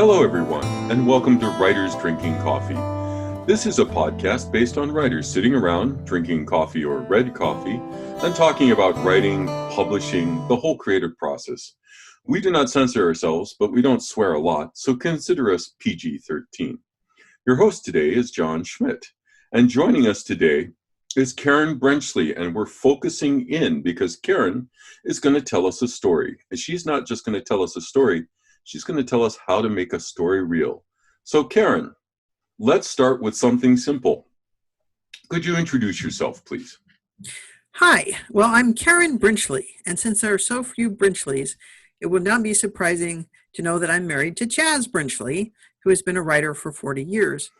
Hello, everyone, and welcome to Writers Drinking Coffee. This is a podcast based on writers sitting around drinking coffee or red coffee and talking about writing, publishing, the whole creative process. We do not censor ourselves, but we don't swear a lot, so consider us PG-13. Your host today is John Schmidt, and joining us today is Karen Brenchley, and we're focusing in because Karen is going to tell us a story. And she's not just going to tell us a story, she's going to tell us how to make a story real. So Karen, let's start with something simple. Could you introduce yourself, please? Hi, well, I'm Karen Brenchley, and since there are so few Brenchleys, it would not be surprising to know that I'm married to Chaz Brenchley, who has been a writer for 40 years.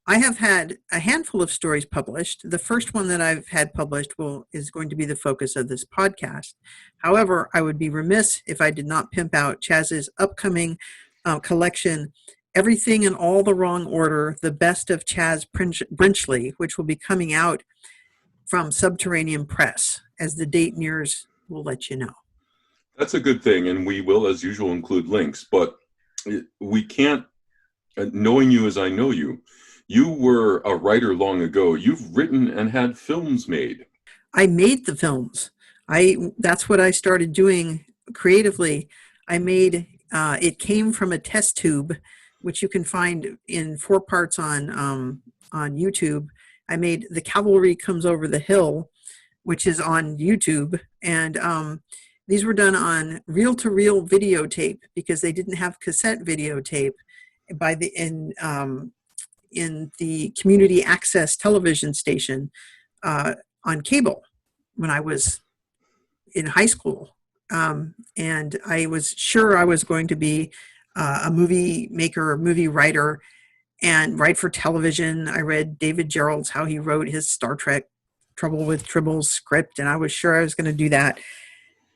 I have had a handful of stories published. The first one that I've had published is going to be the focus of this podcast. However, I would be remiss if I did not pimp out Chaz's upcoming collection, Everything in All the Wrong Order, The Best of Chaz Brenchley, which will be coming out from Subterranean Press. As the date nears, we'll let you know. That's a good thing, and we will, as usual, include links, but we can't, knowing you as I know you, you were a writer long ago. You've written and had films made. I made the films. That's what I started doing creatively. I made, it came from a test tube, which you can find in 4 parts on YouTube. I made The Cavalry Comes Over the Hill, which is on YouTube. And these were done on reel-to-reel videotape because they didn't have cassette videotape in the community access television station on cable when I was in high school. And I was sure I was going to be a movie maker, movie writer, and write for television. I read David Gerrold's how he wrote his Star Trek Trouble with Tribbles script, and I was sure I was going to do that.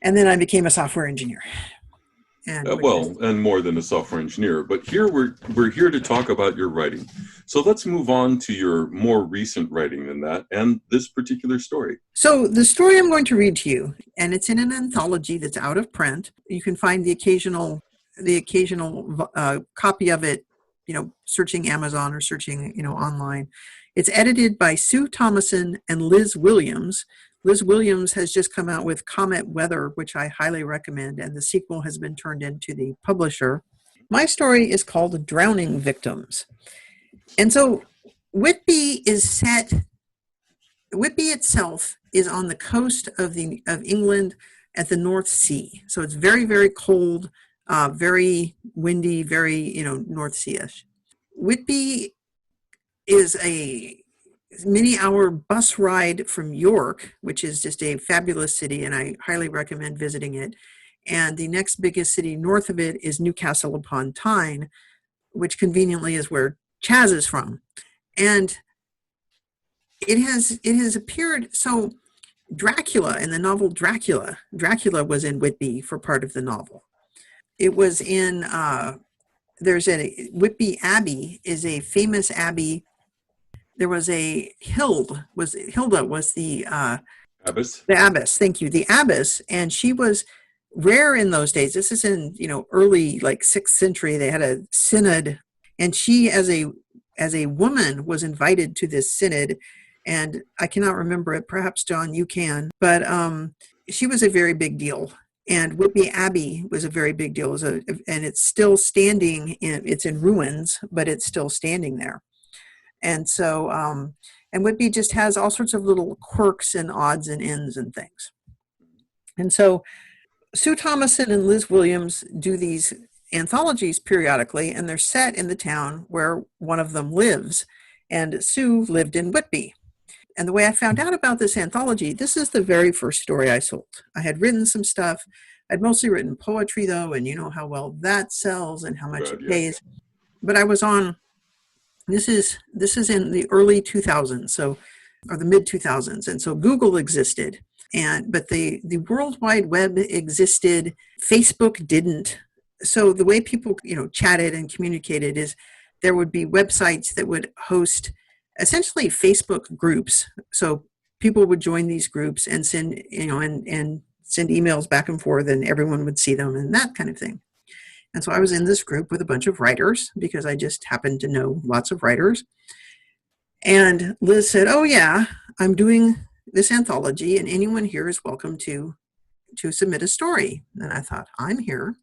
And then I became a software engineer. And more than a software engineer, but here we're here to talk about your writing. So let's move on to your more recent writing than that, and this particular story. So the story I'm going to read to you, and it's in an anthology that's out of print. You can find the occasional copy of it, searching Amazon or searching, online. It's edited by Sue Thomason and Liz Williams. Liz Williams has just come out with Comet Weather, which I highly recommend, and the sequel has been turned into the publisher. My story is called Drowning Victims. And so Whitby itself is on the coast of England at the North Sea. So it's very, very cold, very windy, very, North Sea-ish. Whitby is a many-hour bus ride from York, which is just a fabulous city, and I highly recommend visiting it. And the next biggest city north of it is Newcastle upon Tyne, which conveniently is where Chaz is from. And it has appeared, so Dracula, in the novel Dracula was in Whitby for part of the novel. It was in, Whitby Abbey is a famous abbey. There was Hilda was the Abbess. The abbess, thank you. The abbess, and she was rare in those days. This is in, early 6th century. They had a synod, and she as a woman was invited to this synod, and I cannot remember it. Perhaps John, you can, but she was a very big deal. And Whitby Abbey was a very big deal, and it's still standing. It's in ruins, but it's still standing there. And so, and Whitby just has all sorts of little quirks and odds and ends and things. And so Sue Thomason and Liz Williams do these anthologies periodically, and they're set in the town where one of them lives. And Sue lived in Whitby. And the way I found out about this anthology, this is the very first story I sold. I had written some stuff. I'd mostly written poetry, though, and you know how well that sells and how much it pays. But I was on... This is in the early 2000s, or the mid 2000s, and so Google existed, but the World Wide Web existed. Facebook didn't. So the way people chatted and communicated is there would be websites that would host essentially Facebook groups. So people would join these groups and send and send emails back and forth, and everyone would see them and that kind of thing. And so I was in this group with a bunch of writers because I just happened to know lots of writers. And Liz said, "Oh yeah, I'm doing this anthology and anyone here is welcome to submit a story." And I thought, I'm here.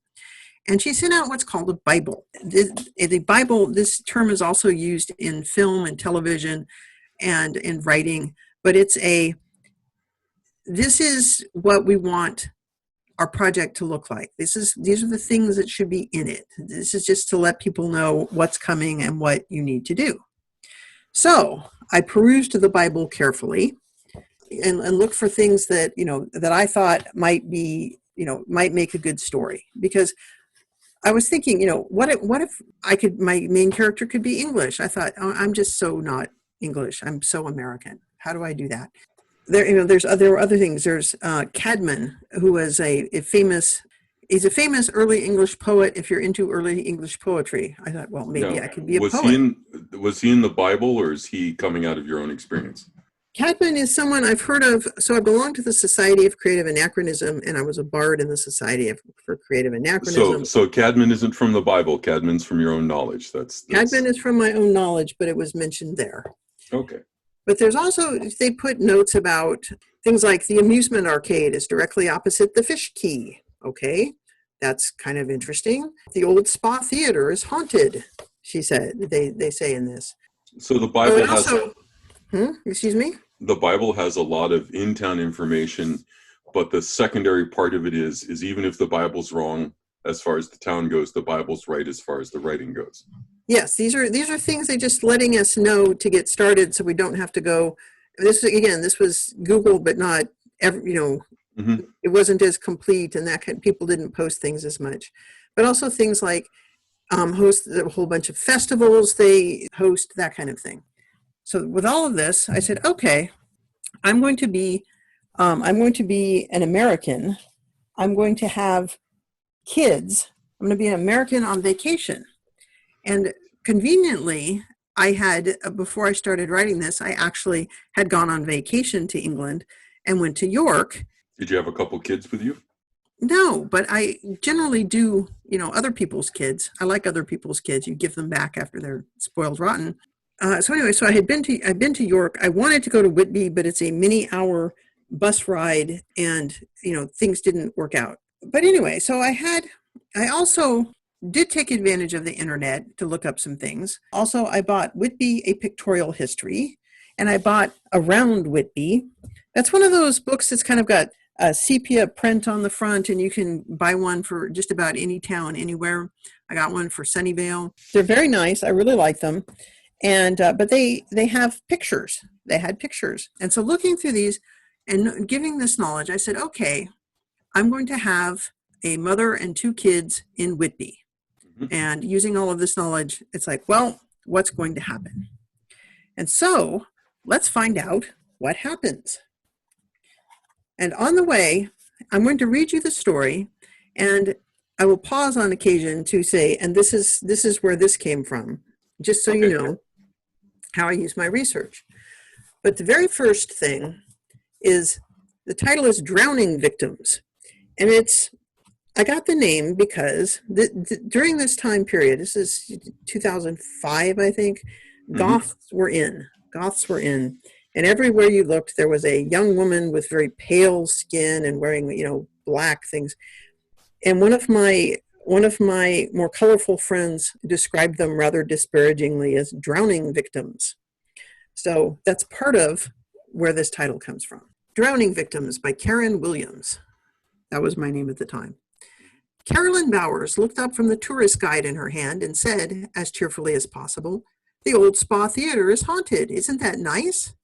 And she sent out what's called a Bible. The Bible, this term is also used in film and television and in writing, but this is what we want our project to look like. These are the things that should be in it. This is just to let people know what's coming and what you need to do. So I perused the Bible carefully and looked for things that, that I thought might make a good story. Because I was thinking, what if my main character could be English? I thought, oh, I'm just so not English. I'm so American. How do I do that? There were other things. There's Caedmon, who was he's a famous early English poet. If you're into early English poetry, I thought, well, maybe I could be a poet. Was he in the Bible, or is he coming out of your own experience? Caedmon is someone I've heard of. So I belong to the Society of Creative Anachronism, and I was a bard in the Society for Creative Anachronism. So Caedmon isn't from the Bible. Caedmon's from your own knowledge. Caedmon is from my own knowledge, but it was mentioned there. Okay. But there's also, they put notes about things like the amusement arcade is directly opposite the fish quay. Okay, that's kind of interesting. The old Spa Theater is haunted, she said. They say in this. So the Bible excuse me? The Bible has a lot of in-town information, but the secondary part of it is even if the Bible's wrong as far as the town goes, the Bible's right as far as the writing goes. Yes, these are things they're just letting us know to get started, so we don't have to go. This was Google, but not Mm-hmm. It wasn't as complete, and people didn't post things as much. But also things like host a whole bunch of festivals, they host that kind of thing. So with all of this, I said, okay, I'm going to be an American. I'm going to have kids. I'm going to be an American on vacation. And conveniently, I had, before I started writing this, I actually had gone on vacation to England and went to York. Did you have a couple kids with you? No, but I generally do, other people's kids. I like other people's kids. You give them back after they're spoiled rotten. So I've been to York. I wanted to go to Whitby, but it's a many-hour bus ride, and things didn't work out. But anyway, so I also did take advantage of the internet to look up some things. Also, I bought Whitby: A Pictorial History, and I bought Around Whitby. That's one of those books that's kind of got a sepia print on the front, and you can buy one for just about any town, anywhere. I got one for Sunnyvale. They're very nice. I really like them. And but they have pictures. They had pictures. And so looking through these and giving this knowledge, I said, okay, I'm going to have a mother and two kids in Whitby. Mm-hmm. And using all of this knowledge, it's like, well, what's going to happen? And so let's find out what happens. And on the way, I'm going to read you the story, and I will pause on occasion to say, and this is where this came from, just so you know how I use my research. But the very first thing is, the title is Drowning Victims. And I got the name because during this time period, this is 2005, I think, Goths were in. And everywhere you looked, there was a young woman with very pale skin and wearing, black things. And one of my more colorful friends described them rather disparagingly as drowning victims. So that's part of where this title comes from. Drowning Victims by Karen Williams. That was my name at the time. Carolyn Bowers looked up from the tourist guide in her hand and said, as cheerfully as possible, "The old Spa Theater is haunted. Isn't that nice?"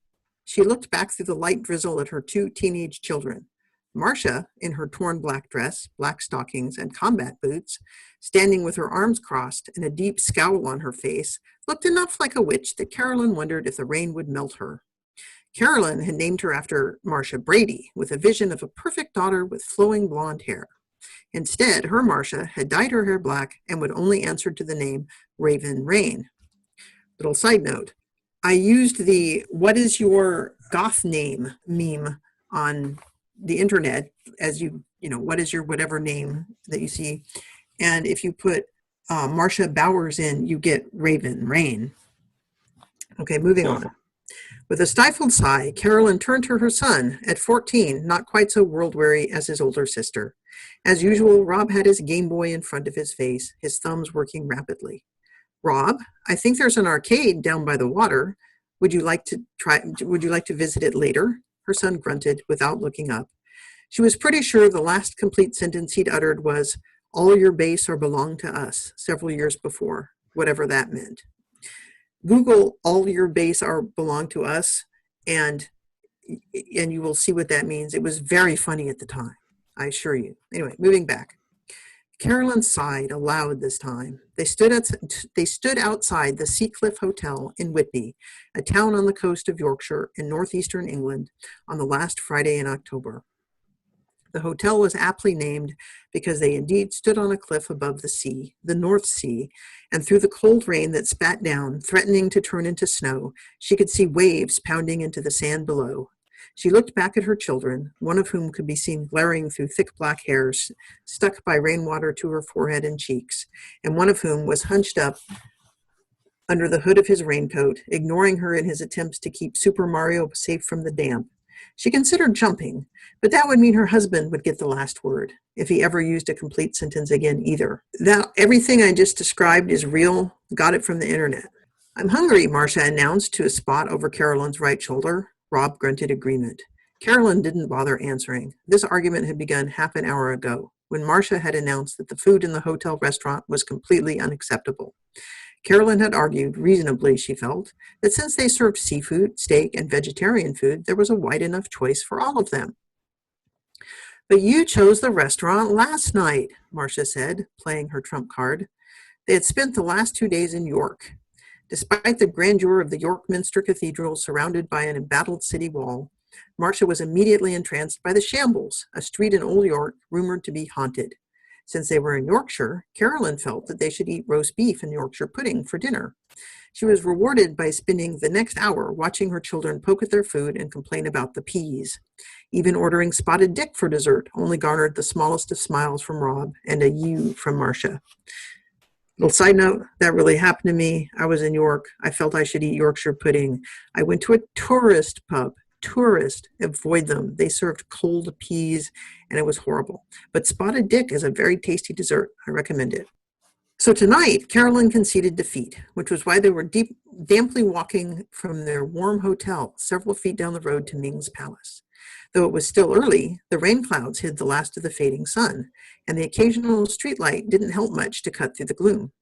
She looked back through the light drizzle at her two teenage children. Marcia, in her torn black dress, black stockings, and combat boots, standing with her arms crossed and a deep scowl on her face, looked enough like a witch that Carolyn wondered if the rain would melt her. Carolyn had named her after Marcia Brady, with a vision of a perfect daughter with flowing blonde hair. Instead, her Marcia had dyed her hair black and would only answer to the name Raven Rain. Little side note, I used the "what is your goth name" meme on the internet, as what is your whatever name that you see. And if you put Marcia Bowers in, you get Raven, rain. Okay, moving on. With a stifled sigh, Carolyn turned to her son, at 14, not quite so world-weary as his older sister. As usual, Rob had his Game Boy in front of his face, his thumbs working rapidly. Rob, I think there's an arcade down by the water. Would you like to visit it later? Her son grunted without looking up. She was pretty sure the last complete sentence he'd uttered was, all your base or belong to us, several years before, whatever that meant. Google all your base are belong to us, and you will see what that means. It was very funny at the time, I assure you. Anyway, moving back. Carolyn sighed aloud this time. They stood outside the Seacliff Hotel in Whitby, a town on the coast of Yorkshire in northeastern England, on the last Friday in October. The hotel was aptly named because they indeed stood on a cliff above the sea, the North Sea, and through the cold rain that spat down, threatening to turn into snow, she could see waves pounding into the sand below. She looked back at her children, one of whom could be seen glaring through thick black hairs stuck by rainwater to her forehead and cheeks, and one of whom was hunched up under the hood of his raincoat, ignoring her in his attempts to keep Super Mario safe from the damp. She considered jumping, but that would mean her husband would get the last word, if he ever used a complete sentence again either. That everything I just described is real, got it from the internet. I'm hungry, Marcia announced to a spot over Carolyn's right shoulder. Rob grunted agreement. Carolyn didn't bother answering. This argument had begun half an hour ago, when Marcia had announced that the food in the hotel restaurant was completely unacceptable. Carolyn had argued, reasonably she felt, that since they served seafood, steak, and vegetarian food, there was a wide enough choice for all of them. But you chose the restaurant last night, Marcia said, playing her trump card. They had spent the last 2 days in York. Despite the grandeur of the York Minster Cathedral surrounded by an embattled city wall, Marcia was immediately entranced by the Shambles, a street in Old York rumored to be haunted. Since they were in Yorkshire, Carolyn felt that they should eat roast beef and Yorkshire pudding for dinner. She was rewarded by spending the next hour watching her children poke at their food and complain about the peas. Even ordering Spotted Dick for dessert only garnered the smallest of smiles from Rob and a "you" from Marcia. Little side note, that really happened to me. I was in York. I felt I should eat Yorkshire pudding. I went to a tourist pub. Tourists, avoid them. They served cold peas, and it was horrible. But Spotted Dick is a very tasty dessert. I recommend it. So tonight, Carolyn conceded defeat, which was why they were damply walking from their warm hotel several feet down the road to Ming's Palace. Though it was still early, the rain clouds hid the last of the fading sun, and the occasional streetlight didn't help much to cut through the gloom.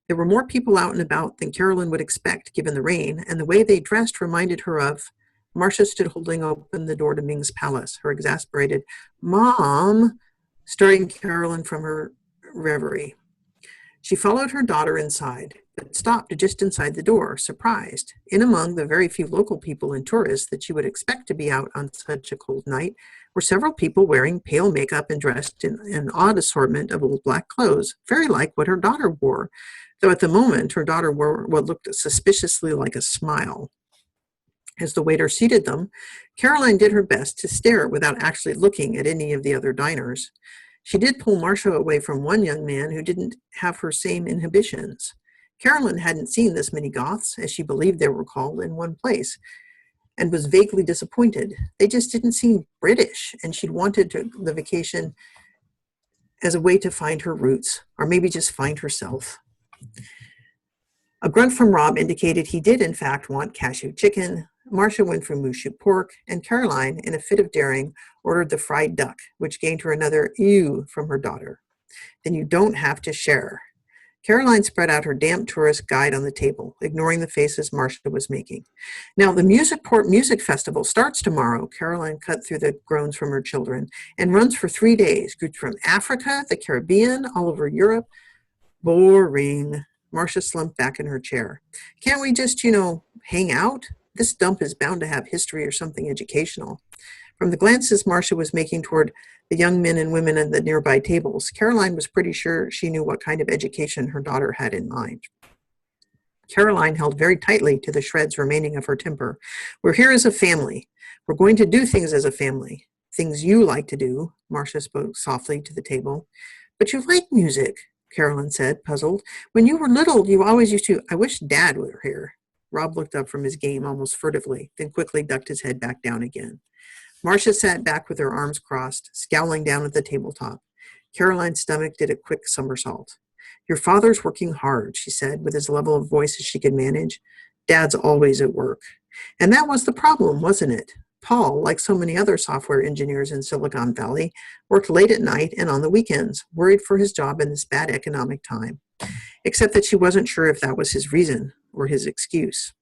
There were more people out and about than Carolyn would expect, given the rain, and the way they dressed reminded her of Marcia stood holding open the door to Ming's Palace, her exasperated "Mom," starting Carolyn from her reverie. She followed her daughter inside, but stopped just inside the door, surprised. In among the very few local people and tourists that she would expect to be out on such a cold night were several people wearing pale makeup and dressed in an odd assortment of old black clothes, very like what her daughter wore, though at the moment her daughter wore what looked suspiciously like a smile. As the waiter seated them, Caroline did her best to stare without actually looking at any of the other diners. She did pull Marcia away from one young man who didn't have her same inhibitions. Carolyn hadn't seen this many Goths, as she believed they were called, in one place, and was vaguely disappointed. They just didn't seem British, and she'd wanted the vacation as a way to find her roots, or maybe just find herself. A grunt from Rob indicated he did, in fact, want cashew chicken. Marcia went for moose shoe pork, and Caroline, in a fit of daring, ordered the fried duck, which gained her another "ew" from her daughter. Then you don't have to share. Caroline spread out her damp tourist guide on the table, ignoring the faces Marcia was making. Now, the Musicport Music Festival starts tomorrow, Caroline cut through the groans from her children, and runs for 3 days. Groups from Africa, the Caribbean, all over Europe. Boring. Marcia slumped back in her chair. Can't we just, hang out? This dump is bound to have history or something educational. From the glances Marcia was making toward the young men and women at the nearby tables, Caroline was pretty sure she knew what kind of education her daughter had in mind. Caroline held very tightly to the shreds remaining of her temper. We're here as a family. We're going to do things as a family. Things you like to do, Marcia spoke softly to the table. But you like music, Carolyn said, puzzled. When you were little, you always used to. I wish Dad were here. Rob looked up from his game almost furtively, then quickly ducked his head back down again. Marcia sat back with her arms crossed, scowling down at the tabletop. Caroline's stomach did a quick somersault. Your father's working hard, she said, with as level of voice as she could manage. Dad's always at work. And that was the problem, wasn't it? Paul, like so many other software engineers in Silicon Valley, worked late at night and on the weekends, worried for his job in this bad economic time. Except that she wasn't sure if that was his reason or his excuse.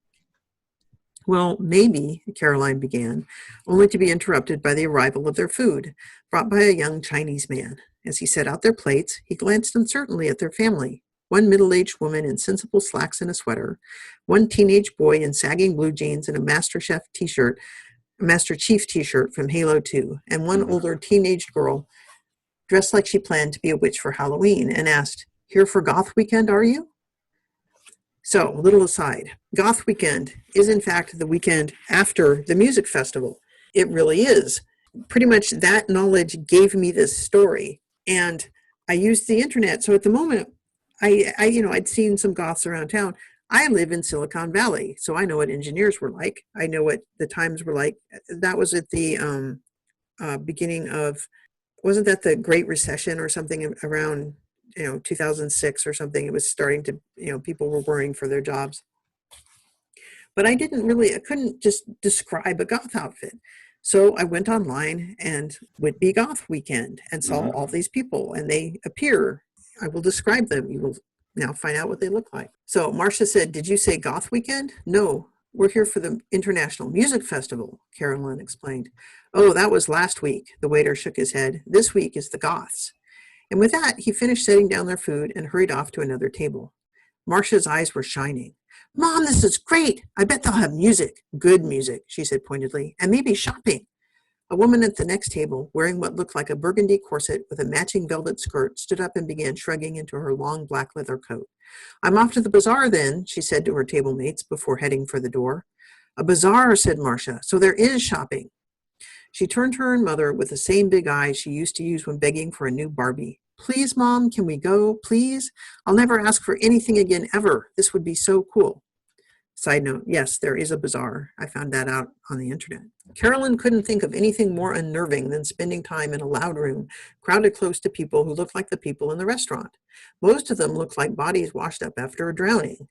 Well, maybe, Caroline began, only to be interrupted by the arrival of their food, brought by a young Chinese man. As he set out their plates, he glanced uncertainly at their family. One middle-aged woman in sensible slacks and a sweater, one teenage boy in sagging blue jeans and a Master Chief t-shirt from Halo 2, and one older teenage girl dressed like she planned to be a witch for Halloween and asked, "Here for Goth Weekend, are you?" So, a little aside, Goth Weekend is in fact the weekend after the music festival. It really is. Pretty much that knowledge gave me this story, and I used the internet. So at the moment, I'd seen some goths around town. I live in Silicon Valley, so I know what engineers were like. I know what the times were like. That was at the beginning of, wasn't that the Great Recession or something around 2006 or something? It was starting to, people were worrying for their jobs. But I couldn't just describe a goth outfit. So I went online and Whitby Goth Weekend and saw all these people, and they appear. I will describe them. You will now find out what they look like. So Marcia said, "Did you say Goth Weekend?" "No, we're here for the International Music Festival," Carolyn explained. "Oh, that was last week." The waiter shook his head. "This week is the Goths." And with that, he finished setting down their food and hurried off to another table. Marcia's eyes were shining. "Mom, this is great. I bet they'll have music." "Good music," she said pointedly, "and maybe shopping." A woman at the next table, wearing what looked like a burgundy corset with a matching velvet skirt, stood up and began shrugging into her long black leather coat. "I'm off to the bazaar then," she said to her table mates before heading for the door. "A bazaar," said Marcia, "so there is shopping." She turned to her mother with the same big eyes she used to use when begging for a new Barbie. "Please, Mom, can we go? Please? I'll never ask for anything again, ever. This would be so cool." Side note, yes, there is a bazaar. I found that out on the internet. Carolyn couldn't think of anything more unnerving than spending time in a loud room, crowded close to people who looked like the people in the restaurant. Most of them looked like bodies washed up after a drowning.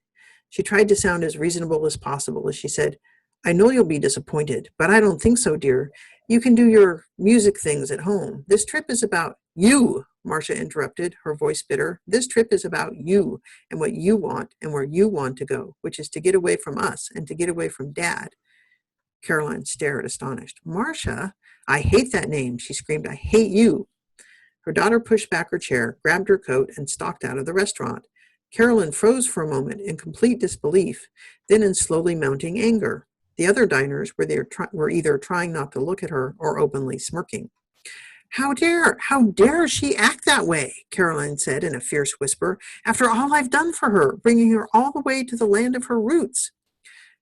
She tried to sound as reasonable as possible as she said, "I know you'll be disappointed, but I don't think so, dear. You can do your music things at home. This trip is about you," Marcia interrupted, her voice bitter. "This trip is about you and what you want and where you want to go, which is to get away from us and to get away from Dad." Caroline stared, astonished. "Marcia, I hate that name," she screamed. "I hate you." Her daughter pushed back her chair, grabbed her coat, and stalked out of the restaurant. Carolyn froze for a moment in complete disbelief, then in slowly mounting anger. The other diners were either trying not to look at her or openly smirking. How dare she act that way?" Caroline said in a fierce whisper, "after all I've done for her, bringing her all the way to the land of her roots."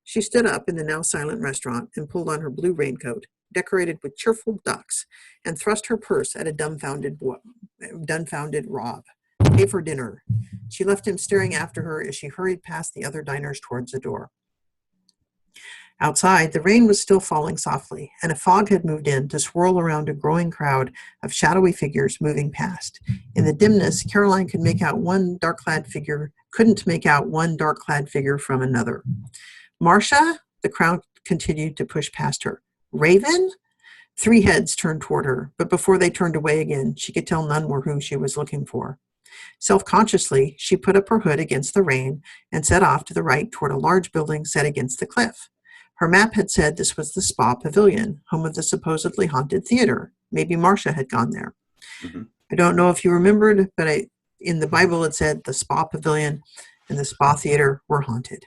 She stood up in the now silent restaurant and pulled on her blue raincoat, decorated with cheerful ducks, and thrust her purse at a dumbfounded Rob. "Pay for dinner." She left him staring after her as she hurried past the other diners towards the door. Outside, the rain was still falling softly, and a fog had moved in to swirl around a growing crowd of shadowy figures moving past. In the dimness, Caroline couldn't make out one dark-clad figure from another. "Marcia?" The crowd continued to push past her. "Raven?" 3 heads turned toward her, but before they turned away again, she could tell none were who she was looking for. Self-consciously, she put up her hood against the rain and set off to the right toward a large building set against the cliff. Her map had said this was the Spa Pavilion, home of the supposedly haunted theater. Maybe Marcia had gone there. I don't know if you remembered, but in the Bible it said the Spa Pavilion and the Spa Theater were haunted.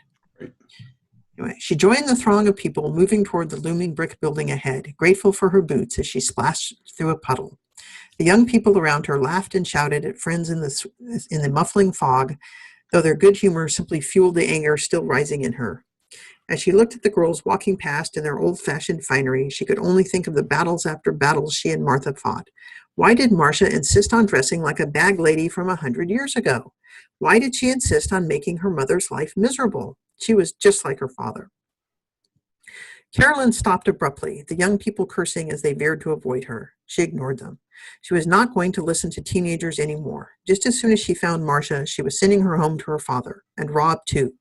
Anyway, she joined the throng of people moving toward the looming brick building ahead, grateful for her boots as she splashed through a puddle. The young people around her laughed and shouted at friends in the muffling fog, though their good humor simply fueled the anger still rising in her. As she looked at the girls walking past in their old-fashioned finery, she could only think of the battles after battles she and Martha fought. Why did Marcia insist on dressing like a bag lady from 100 years ago? Why did she insist on making her mother's life miserable? She was just like her father. Carolyn stopped abruptly, the young people cursing as they veered to avoid her. She ignored them. She was not going to listen to teenagers anymore. Just as soon as she found Marcia, she was sending her home to her father, and Rob too.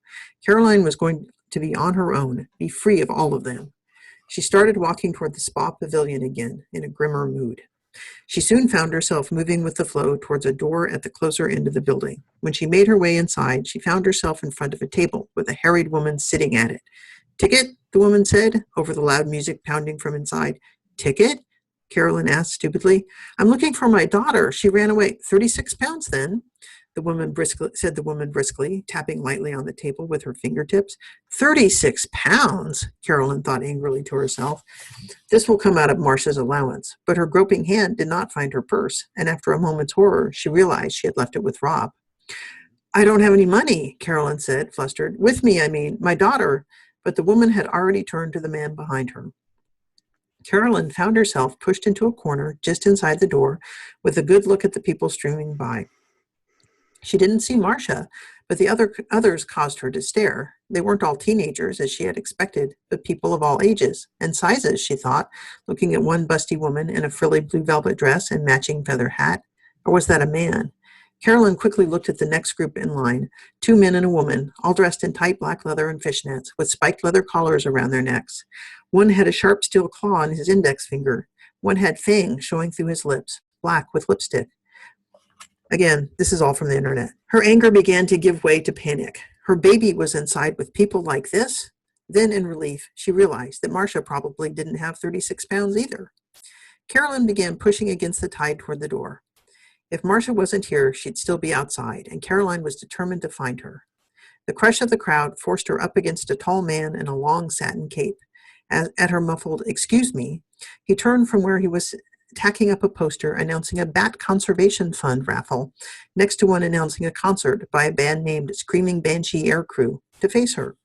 Caroline was going to be on her own, be free of all of them. She started walking toward the spa pavilion again, in a grimmer mood. She soon found herself moving with the flow towards a door at the closer end of the building. When she made her way inside, she found herself in front of a table with a harried woman sitting at it. "Ticket?" the woman said, over the loud music pounding from inside. "Ticket?" Carolyn asked stupidly. "I'm looking for my daughter. She ran away." "£36 then," said the woman briskly, tapping lightly on the table with her fingertips. £36, Carolyn thought angrily to herself. This will come out of Marcia's allowance. But her groping hand did not find her purse, and after a moment's horror, she realized she had left it with Rob. "I don't have any money," Carolyn said, flustered. "With me, I mean, my daughter." But the woman had already turned to the man behind her. Carolyn found herself pushed into a corner just inside the door with a good look at the people streaming by. She didn't see Marcia, but the others caused her to stare. They weren't all teenagers, as she had expected, but people of all ages and sizes, she thought, looking at one busty woman in a frilly blue velvet dress and matching feather hat. Or was that a man? Carolyn quickly looked at the next group in line, 2 men and a woman, all dressed in tight black leather and fishnets, with spiked leather collars around their necks. One had a sharp steel claw on his index finger. One had fangs showing through his lips, black with lipstick. Again, this is all from the internet. Her anger began to give way to panic. Her baby was inside with people like this? Then, in relief, she realized that Marcia probably didn't have £36 either. Carolyn began pushing against the tide toward the door. If Marcia wasn't here, she'd still be outside, and Caroline was determined to find her. The crush of the crowd forced her up against a tall man in a long satin cape. At her muffled, "Excuse me," he turned from where he was tacking up a poster announcing a Bat Conservation Fund raffle, next to one announcing a concert by a band named Screaming Banshee Aircrew, to face her.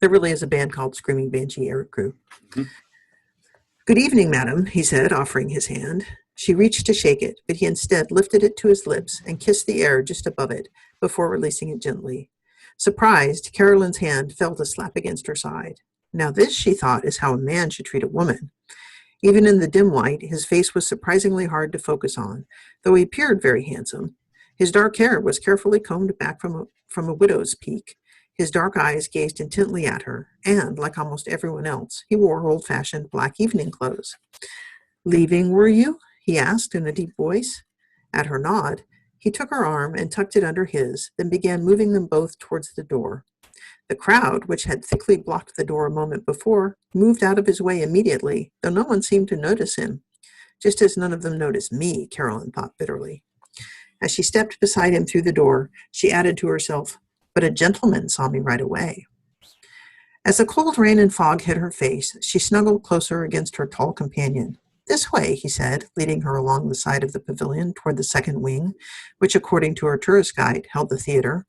There really is a band called Screaming Banshee Aircrew. Mm-hmm. "Good evening, madam," he said, offering his hand. She reached to shake it, but he instead lifted it to his lips and kissed the air just above it before releasing it gently. Surprised, Carolyn's hand fell to slap against her side. Now this, she thought, is how a man should treat a woman. Even in the dim light, his face was surprisingly hard to focus on, though he appeared very handsome. His dark hair was carefully combed back from a widow's peak. His dark eyes gazed intently at her, and, like almost everyone else, he wore old-fashioned black evening clothes. "Leaving, were you?" he asked in a deep voice. At her nod, he took her arm and tucked it under his, then began moving them both towards the door. The crowd, which had thickly blocked the door a moment before, moved out of his way immediately, though no one seemed to notice him. Just as none of them noticed me, Carolyn thought bitterly. As she stepped beside him through the door, she added to herself, "But a gentleman saw me right away." As the cold rain and fog hit her face, she snuggled closer against her tall companion. "This way," he said, leading her along the side of the pavilion toward the second wing, which, according to her tourist guide, held the theater.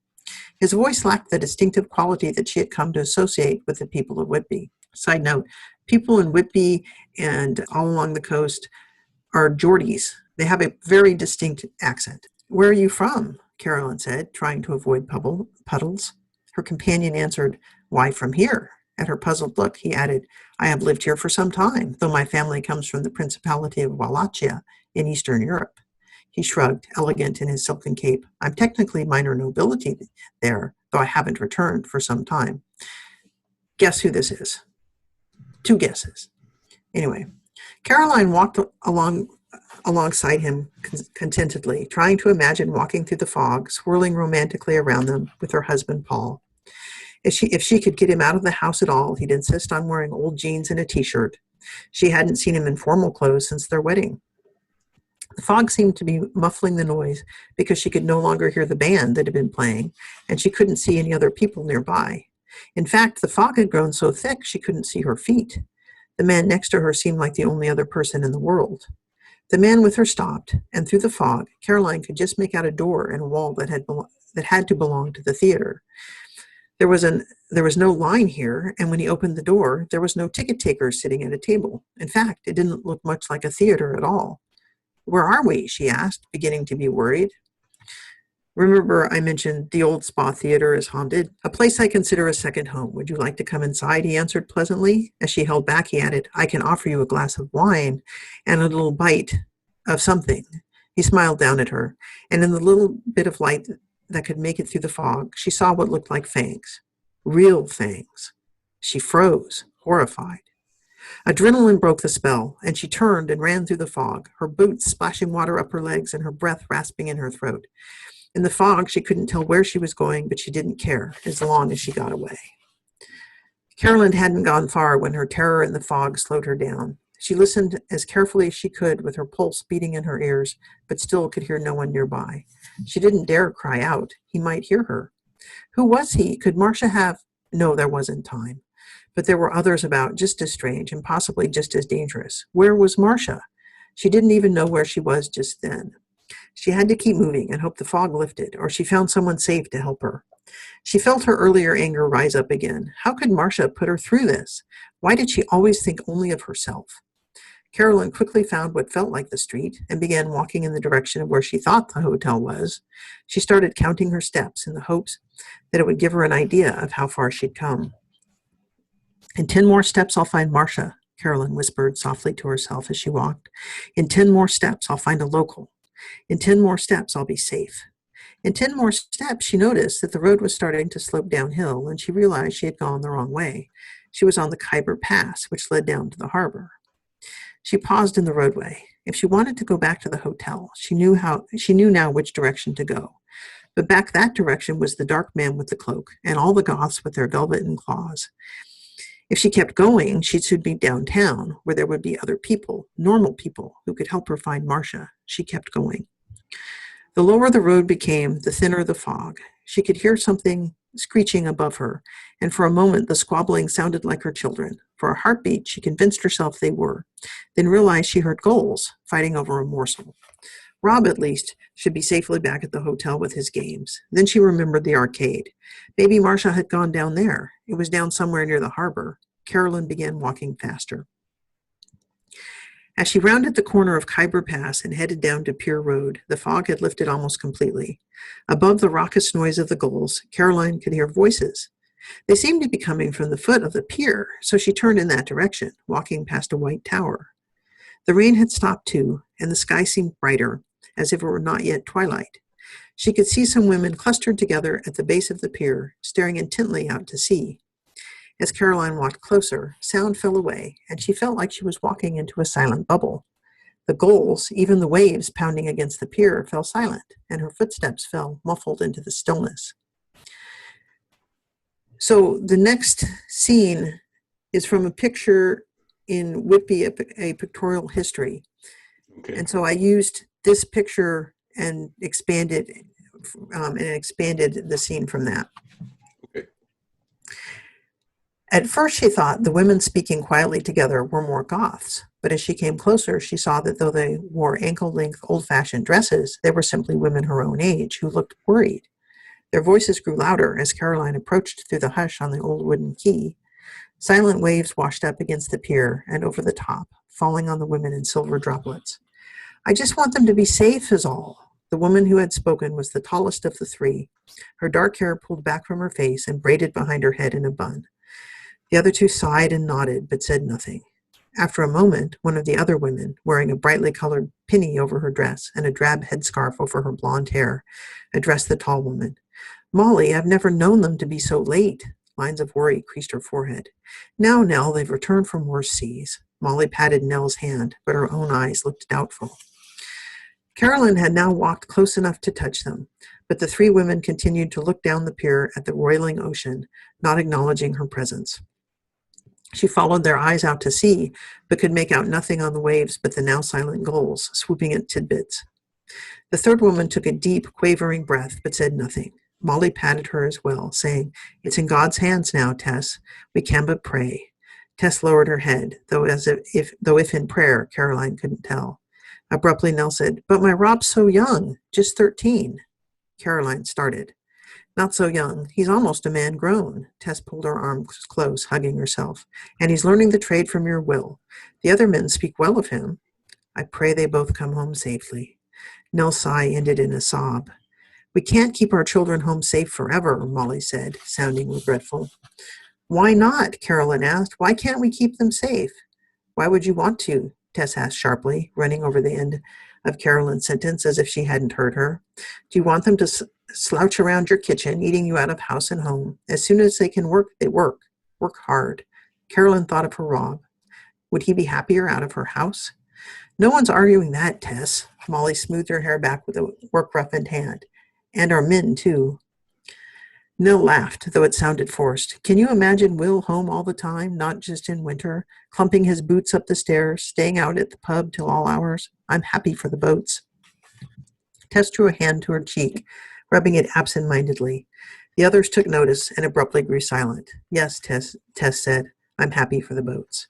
His voice lacked the distinctive quality that she had come to associate with the people of Whitby. Side note, people in Whitby and all along the coast are Geordies. They have a very distinct accent. "Where are you from?" Carolyn said, trying to avoid puddles. Her companion answered, "Why, from here." At her puzzled look, he added, "I have lived here for some time, though my family comes from the Principality of Wallachia in Eastern Europe." He shrugged, elegant in his silken cape. "I'm technically minor nobility there, though I haven't returned for some time." Guess who this is? 2 guesses. Anyway, Caroline walked alongside him contentedly, trying to imagine walking through the fog, swirling romantically around them with her husband, Paul. If she could get him out of the house at all, he'd insist on wearing old jeans and a T-shirt. She hadn't seen him in formal clothes since their wedding. The fog seemed to be muffling the noise because she could no longer hear the band that had been playing, and she couldn't see any other people nearby. In fact, the fog had grown so thick she couldn't see her feet. The man next to her seemed like the only other person in the world. The man with her stopped, and through the fog, Caroline could just make out a door in a wall that had to belong to the theater. There was no line here, and when he opened the door, there was no ticket taker sitting at a table. In fact, it didn't look much like a theater at all. Where are we? She asked, beginning to be worried. Remember, I mentioned the old Spa Theater is haunted, a place I consider a second home. Would you like to come inside? He answered pleasantly. As she held back, he added, I can offer you a glass of wine and a little bite of something. He smiled down at her, and in the little bit of light that could make it through the fog, she saw what looked like fangs. Real fangs. She froze, horrified. Adrenaline broke the spell, and she turned and ran through the fog, her boots splashing water up her legs and her breath rasping in her throat. In the fog, she couldn't tell where she was going, but she didn't care, as long as she got away. Carolyn hadn't gone far when her terror in the fog slowed her down. She listened as carefully as she could, with her pulse beating in her ears, but still could hear no one nearby. She didn't dare cry out. He might hear her. Who was he? Could Marcia have? No, there wasn't time. But there were others about just as strange and possibly just as dangerous. Where was Marcia? She didn't even know where she was just then. She had to keep moving and hope the fog lifted, or she found someone safe to help her. She felt her earlier anger rise up again. How could Marcia put her through this? Why did she always think only of herself? Carolyn quickly found what felt like the street and began walking in the direction of where she thought the hotel was. She started counting her steps in the hopes that it would give her an idea of how far she'd come. In 10 more steps, I'll find Marcia, Carolyn whispered softly to herself as she walked. In 10 more steps, I'll find a local. In 10 more steps, I'll be safe. In 10 more steps, she noticed that the road was starting to slope downhill, and she realized she had gone the wrong way. She was on the Khyber Pass, which led down to the harbor. She paused in the roadway. If she wanted to go back to the hotel, she knew now which direction to go. But back that direction was the dark man with the cloak, and all the Goths with their velvet and claws. If she kept going, she'd soon be downtown, where there would be other people, normal people, who could help her find Marcia. She kept going. The lower the road became, the thinner the fog. She could hear something screeching above her, and for a moment the squabbling sounded like her children. For a heartbeat, she convinced herself they were, then realized she heard gulls fighting over a morsel. Rob, at least, should be safely back at the hotel with his games. Then she remembered the arcade. Maybe Marcia had gone down there. It was down somewhere near the harbor. Carolyn began walking faster. As she rounded the corner of Khyber Pass and headed down to Pier Road, the fog had lifted almost completely. Above the raucous noise of the gulls, Caroline could hear voices. They seemed to be coming from the foot of the pier, so she turned in that direction, walking past a white tower. The rain had stopped too, and the sky seemed brighter, as if it were not yet twilight. She could see some women clustered together at the base of the pier, staring intently out to sea. As Caroline walked closer, sound fell away, and she felt like she was walking into a silent bubble. The gulls, even the waves pounding against the pier, fell silent, and her footsteps fell muffled into the stillness. So the next scene is from a picture in Whitby, a pictorial history. Okay. And so I used this picture and expanded the scene from that. Okay. At first, she thought the women speaking quietly together were more Goths, but as she came closer, she saw that though they wore ankle-length, old-fashioned dresses, they were simply women her own age who looked worried. Their voices grew louder as Caroline approached through the hush on the old wooden quay. Silent waves washed up against the pier and over the top, falling on the women in silver droplets. I just want them to be safe is all. The woman who had spoken was the tallest of the three, her dark hair pulled back from her face and braided behind her head in a bun. The other two sighed and nodded, but said nothing. After a moment, one of the other women, wearing a brightly colored pinny over her dress and a drab headscarf over her blonde hair, addressed the tall woman. Molly, I've never known them to be so late. Lines of worry creased her forehead. Now, Nell, they've returned from worse seas. Molly patted Nell's hand, but her own eyes looked doubtful. Carolyn had now walked close enough to touch them, but the three women continued to look down the pier at the roiling ocean, not acknowledging her presence. She followed their eyes out to sea, but could make out nothing on the waves but the now silent gulls, swooping at tidbits. The third woman took a deep, quavering breath, but said nothing. Molly patted her as well, saying, "It's in God's hands now, Tess. We can but pray." Tess lowered her head, though if in prayer, Caroline couldn't tell. Abruptly, Nell said, "But my Rob's so young, just 13. Caroline started. "Not so young. He's almost a man grown." Tess pulled her arms close, hugging herself. "And he's learning the trade from your Will. The other men speak well of him." I pray they both come home safely. Nell's sigh ended in a sob. We can't keep our children home safe forever, Molly said, sounding regretful. Why not? Carolyn asked. Why can't we keep them safe? Why would you want to? Tess asked sharply, running over the end of Carolyn's sentence as if she hadn't heard her. Do you want them to slouch around your kitchen, eating you out of house and home? As soon as they can work, they work. Work hard. Carolyn thought of her Rob. Would he be happier out of her house? No one's arguing that, Tess. Molly smoothed her hair back with a work-roughened hand. And our men, too. Nell laughed, though it sounded forced. Can you imagine Will home all the time, not just in winter, clumping his boots up the stairs, staying out at the pub till all hours? I'm happy for the boats. Tess drew a hand to her cheek, rubbing it absent-mindedly. The others took notice and abruptly grew silent. Yes, Tess said, I'm happy for the boats.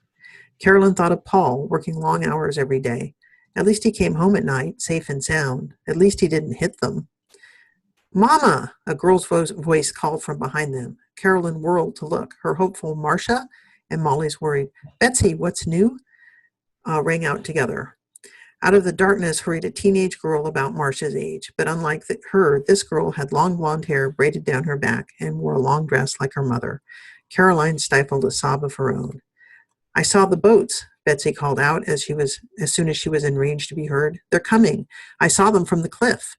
Carolyn thought of Paul, working long hours every day. At least he came home at night, safe and sound. At least he didn't hit them. Mama! A girl's voice called from behind them. Carolyn whirled to look. Her hopeful Marcia and Molly's worried Betsy, what's new? Rang out together. Out of the darkness hurried a teenage girl about Marcia's age, but unlike her, this girl had long blonde hair braided down her back and wore a long dress like her mother. Caroline stifled a sob of her own. I saw the boats, Betsy called out as soon as she was in range to be heard. They're coming. I saw them from the cliff.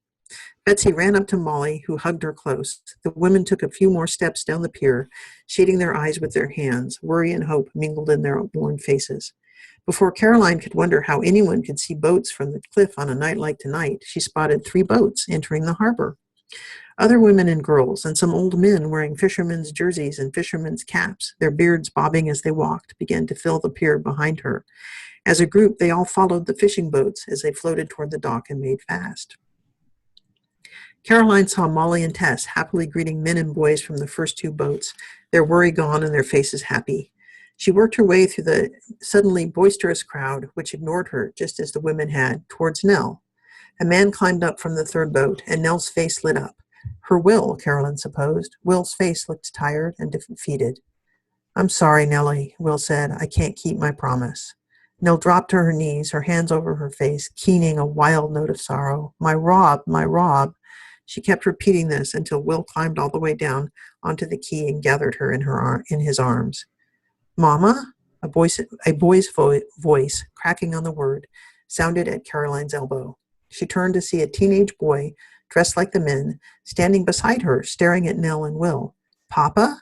Betsy ran up to Molly, who hugged her close. The women took a few more steps down the pier, shading their eyes with their hands. Worry and hope mingled in their worn faces. Before Caroline could wonder how anyone could see boats from the cliff on a night like tonight, she spotted 3 boats entering the harbor. Other women and girls, and some old men wearing fishermen's jerseys and fishermen's caps, their beards bobbing as they walked, began to fill the pier behind her. As a group, they all followed the fishing boats as they floated toward the dock and made fast. Caroline saw Molly and Tess happily greeting men and boys from the first 2 boats, their worry gone and their faces happy. She worked her way through the suddenly boisterous crowd, which ignored her just as the women had, towards Nell. A man climbed up from the 3rd boat, and Nell's face lit up. Her Will, Carolyn supposed. Will's face looked tired and defeated. I'm sorry, Nellie, Will said. I can't keep my promise. Nell dropped to her knees, her hands over her face, keening a wild note of sorrow. My Rob, my Rob. She kept repeating this until Will climbed all the way down onto the quay and gathered her in his arms. Mama? A boy's voice, cracking on the word, sounded at Caroline's elbow. She turned to see a teenage boy, dressed like the men, standing beside her, staring at Nell and Will. Papa?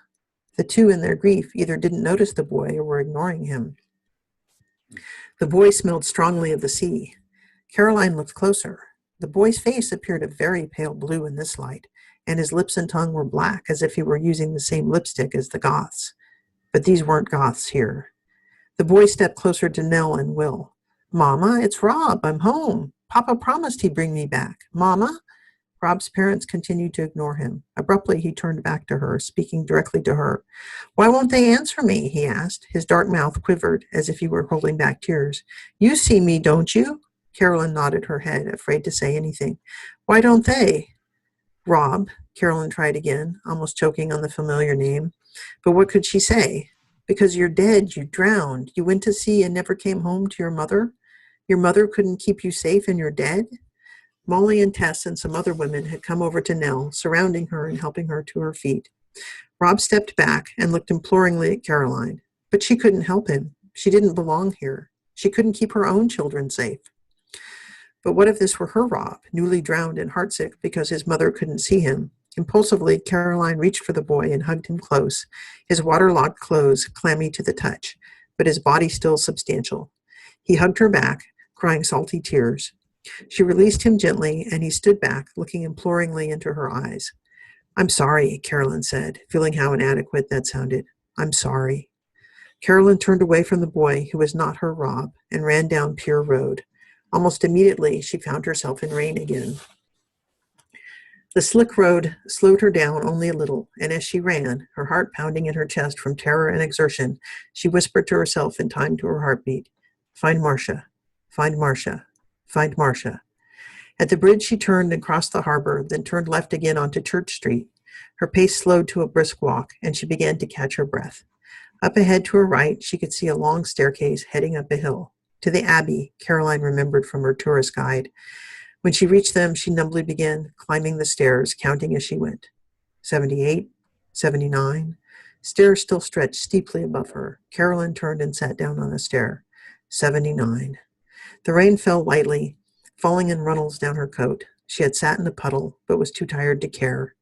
The 2 in their grief either didn't notice the boy or were ignoring him. The boy smelled strongly of the sea. Caroline looked closer. The boy's face appeared a very pale blue in this light, and his lips and tongue were black, as if he were using the same lipstick as the Goths. But these weren't Goths here. The boy stepped closer to Nell and Will. Mama, it's Rob. I'm home. Papa promised he'd bring me back. Mama? Rob's parents continued to ignore him. Abruptly, he turned back to her, speaking directly to her. Why won't they answer me? He asked. His dark mouth quivered, as if he were holding back tears. You see me, don't you? Carolyn nodded her head, afraid to say anything. Why don't they? Rob, Carolyn tried again, almost choking on the familiar name. But what could she say? Because you're dead, you drowned. You went to sea and never came home to your mother? Your mother couldn't keep you safe and you're dead? Molly and Tess and some other women had come over to Nell, surrounding her and helping her to her feet. Rob stepped back and looked imploringly at Caroline. But she couldn't help him. She didn't belong here. She couldn't keep her own children safe. But what if this were her Rob, newly drowned and heartsick because his mother couldn't see him? Impulsively, Caroline reached for the boy and hugged him close, his waterlogged clothes clammy to the touch, but his body still substantial. He hugged her back, crying salty tears. She released him gently, and he stood back, looking imploringly into her eyes. I'm sorry, Carolyn said, feeling how inadequate that sounded. I'm sorry. Carolyn turned away from the boy, who was not her Rob, and ran down Pier Road. Almost immediately, she found herself in rain again. The slick road slowed her down only a little, and as she ran, her heart pounding in her chest from terror and exertion, she whispered to herself in time to her heartbeat, Find Marcia, find Marcia, find Marcia. At the bridge, she turned and crossed the harbor, then turned left again onto Church Street. Her pace slowed to a brisk walk, and she began to catch her breath. Up ahead to her right, she could see a long staircase heading up a hill. To the Abbey, Caroline remembered from her tourist guide. When she reached them, she numbly began climbing the stairs, counting as she went. 78, 79. Stairs still stretched steeply above her. Caroline turned and sat down on a stair. 79. The rain fell lightly, falling in runnels down her coat. She had sat in a puddle, but was too tired to care.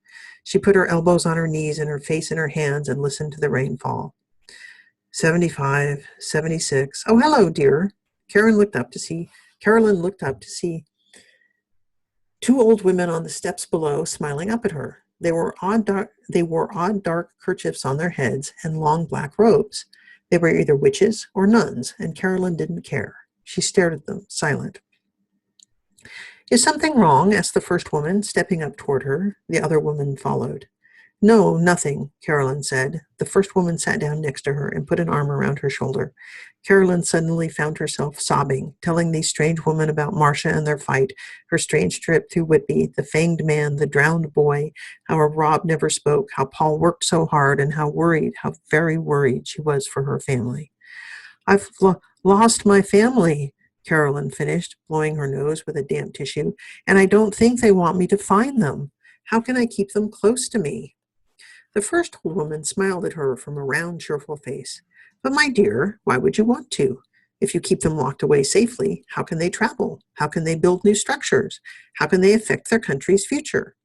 She put her elbows on her knees and her face in her hands and listened to the rain fall. 75, 76. Oh, hello, dear. Caroline looked up to see two old women on the steps below smiling up at her. They wore odd dark kerchiefs on their heads and long black robes. They were either witches or nuns, and Caroline didn't care. She stared at them, silent. Is something wrong? Asked the first woman, stepping up toward her. The other woman followed. No, nothing, Caroline said. The first woman sat down next to her and put an arm around her shoulder. Caroline suddenly found herself sobbing, telling these strange women about Marcia and their fight, her strange trip through Whitby, the fanged man, the drowned boy, how Rob never spoke, how Paul worked so hard, and how very worried she was for her family. I've lost my family, Caroline finished, blowing her nose with a damp tissue, and I don't think they want me to find them. How can I keep them close to me? The first old woman smiled at her from a round, cheerful face. But my dear, why would you want to? If you keep them locked away safely, how can they travel? How can they build new structures? How can they affect their country's future?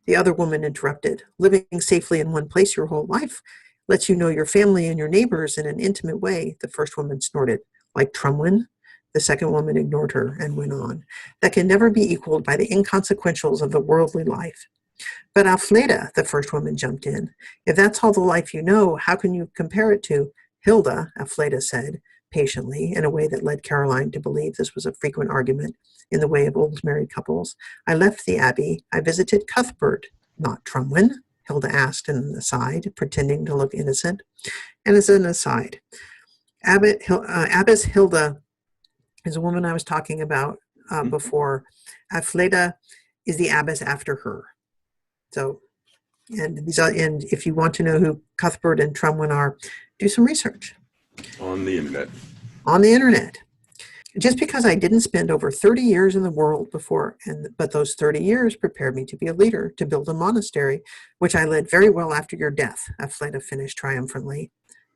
The other woman interrupted. Living safely in one place your whole life lets you know your family and your neighbors in an intimate way, the first woman snorted. Like Trumwin? The second woman ignored her and went on. That can never be equaled by the inconsequentials of the worldly life. But Alfleda, the first woman jumped in. If that's all the life you know, how can you compare it to Hilda, Alfleda said, patiently, in a way that led Caroline to believe this was a frequent argument in the way of old married couples. I left the Abbey. I visited Cuthbert, not Trumwin, Hilda asked in an aside, pretending to look innocent. And as an aside, Abbess Hilda is a woman I was talking about before. Alfleda is the abbess after her. So, and if you want to know who Cuthbert and Trumwin are, do some research. On the internet. On the internet. Just because I didn't spend over 30 years in the world before, but those 30 years prepared me to be a leader, to build a monastery, which I led very well after your death, Alfleda finished triumphantly.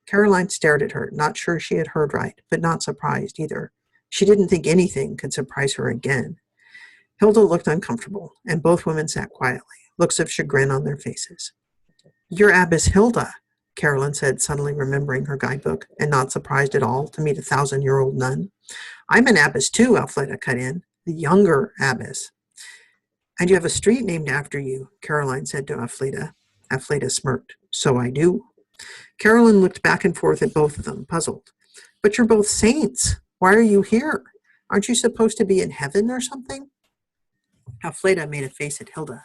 Caroline stared at her, not sure she had heard right, but not surprised either. She didn't think anything could surprise her again. Hilda looked uncomfortable, and both women sat quietly, looks of chagrin on their faces. You're Abbess Hilda, Caroline said, suddenly remembering her guidebook, and not surprised at all to meet a 1,000-year-old nun. I'm an abbess too, Alfleda cut in, the younger abbess. And you have a street named after you, Caroline said to Alfleda. Alfleda smirked. So I do. Caroline looked back and forth at both of them, puzzled. But you're both saints. Why are you here? Aren't you supposed to be in heaven or something? Alfleda made a face at Hilda.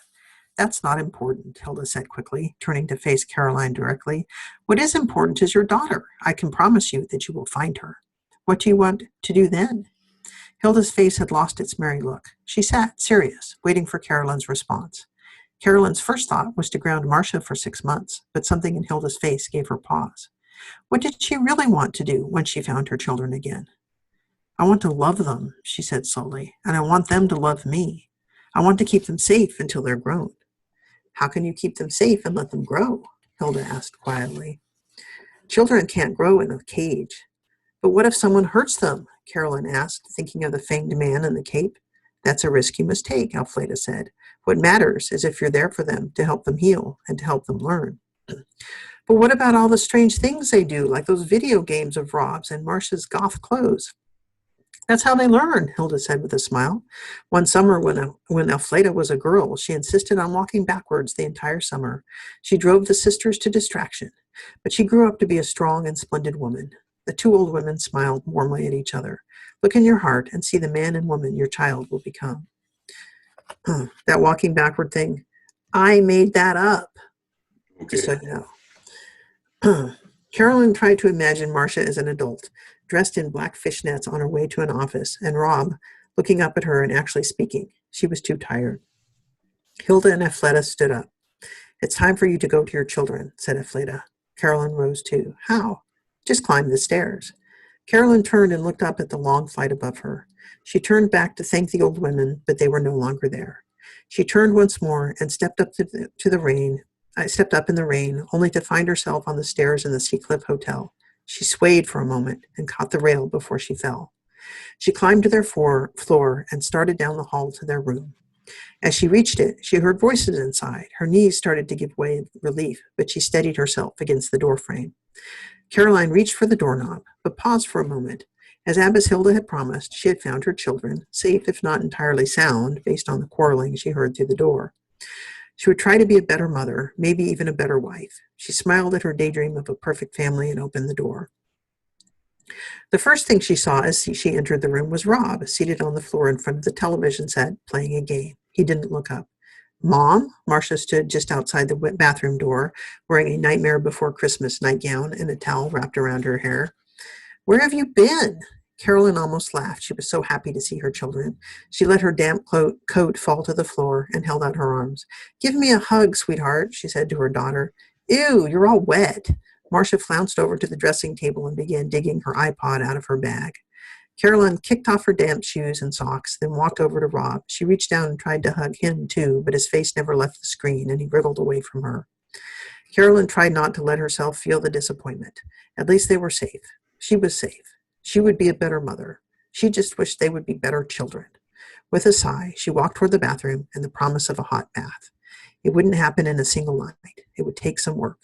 That's not important, Hilda said quickly, turning to face Caroline directly. What is important is your daughter. I can promise you that you will find her. What do you want to do then? Hilda's face had lost its merry look. She sat, serious, waiting for Caroline's response. Caroline's first thought was to ground Marcia for 6 months, but something in Hilda's face gave her pause. What did she really want to do when she found her children again? I want to love them, she said slowly, and I want them to love me. I want to keep them safe until they're grown. How can you keep them safe and let them grow? Hilda asked quietly. Children can't grow in a cage. But what if someone hurts them? Caroline asked, thinking of the fanged man in the cape. That's a risk you must take, Alfleda said. What matters is if you're there for them, to help them heal and to help them learn. But what about all the strange things they do, like those video games of Rob's and Marcia's goth clothes? That's how they learn, Hilda said with a smile. One summer when Alfleda was a girl, she insisted on walking backwards the entire summer. She drove the sisters to distraction, but she grew up to be a strong and splendid woman. The two old women smiled warmly at each other. Look in your heart and see the man and woman your child will become. That walking backward thing, I made that up. Okay. Just so you know. Caroline tried to imagine Marcia as an adult, dressed in black fishnets on her way to an office, and Rob looking up at her and actually speaking. She was too tired. Hilda and Alfleda stood up. It's time for you to go to your children, said Alfleda. Caroline rose too. How? Just climb the stairs. Carolyn turned and looked up at the long flight above her. She turned back to thank the old women, but they were no longer there. She turned once more and stepped up stepped up in the rain, only to find herself on the stairs in the Seacliff Hotel. She swayed for a moment and caught the rail before she fell. She climbed to their floor and started down the hall to their room. As she reached it, she heard voices inside. Her knees started to give way in relief, but she steadied herself against the doorframe. Caroline reached for the doorknob, but paused for a moment. As Abbess Hilda had promised, she had found her children, safe if not entirely sound, based on the quarreling she heard through the door. She would try to be a better mother, maybe even a better wife. She smiled at her daydream of a perfect family and opened the door. The first thing she saw as she entered the room was Rob, seated on the floor in front of the television set, playing a game. He didn't look up. "Mom?" Marcia stood just outside the bathroom door, wearing a Nightmare Before Christmas nightgown and a towel wrapped around her hair. "Where have you been?" Carolyn almost laughed. She was so happy to see her children. She let her damp coat fall to the floor and held out her arms. "Give me a hug, sweetheart," she said to her daughter. "Ew, you're all wet." Marcia flounced over to the dressing table and began digging her iPod out of her bag. Carolyn kicked off her damp shoes and socks, then walked over to Rob. She reached down and tried to hug him, too, but his face never left the screen, and he wriggled away from her. Carolyn tried not to let herself feel the disappointment. At least they were safe. She was safe. She would be a better mother. She just wished they would be better children. With a sigh, she walked toward the bathroom and the promise of a hot bath. It wouldn't happen in a single night. It would take some work.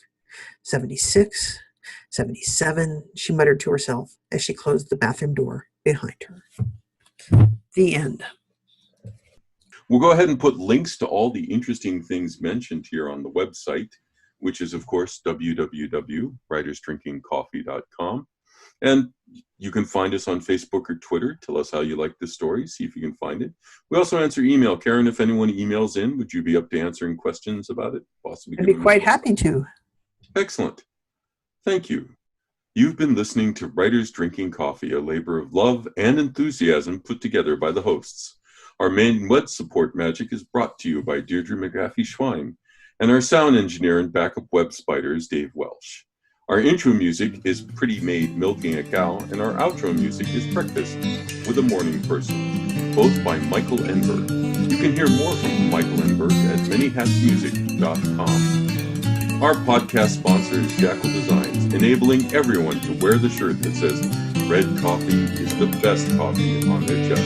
76, 77, she muttered to herself as she closed the bathroom door behind her. The end. We'll go ahead and put links to all the interesting things mentioned here on the website, which is, of course, www.writersdrinkingcoffee.com. And you can find us on Facebook or Twitter. Tell us how you like the story. See if you can find it. We also answer email. Karen, if anyone emails in, would you be up to answering questions about it? Possibly. I'd be quite happy to. Excellent. Thank you. You've been listening to Writers Drinking Coffee, a labor of love and enthusiasm put together by the hosts. Our main web support magic is brought to you by Deirdre McGaffey-Schwein, and our sound engineer and backup web spider is Dave Welsh. Our intro music is Pretty Maid Milking a Cow, and our outro music is Breakfast with a Morning Person, both by Michael Enberg. You can hear more from Michael Enberg at manyhatsmusic.com. Our podcast sponsor is Jackal Designs, enabling everyone to wear the shirt that says, "Red coffee is the best coffee" on their chest.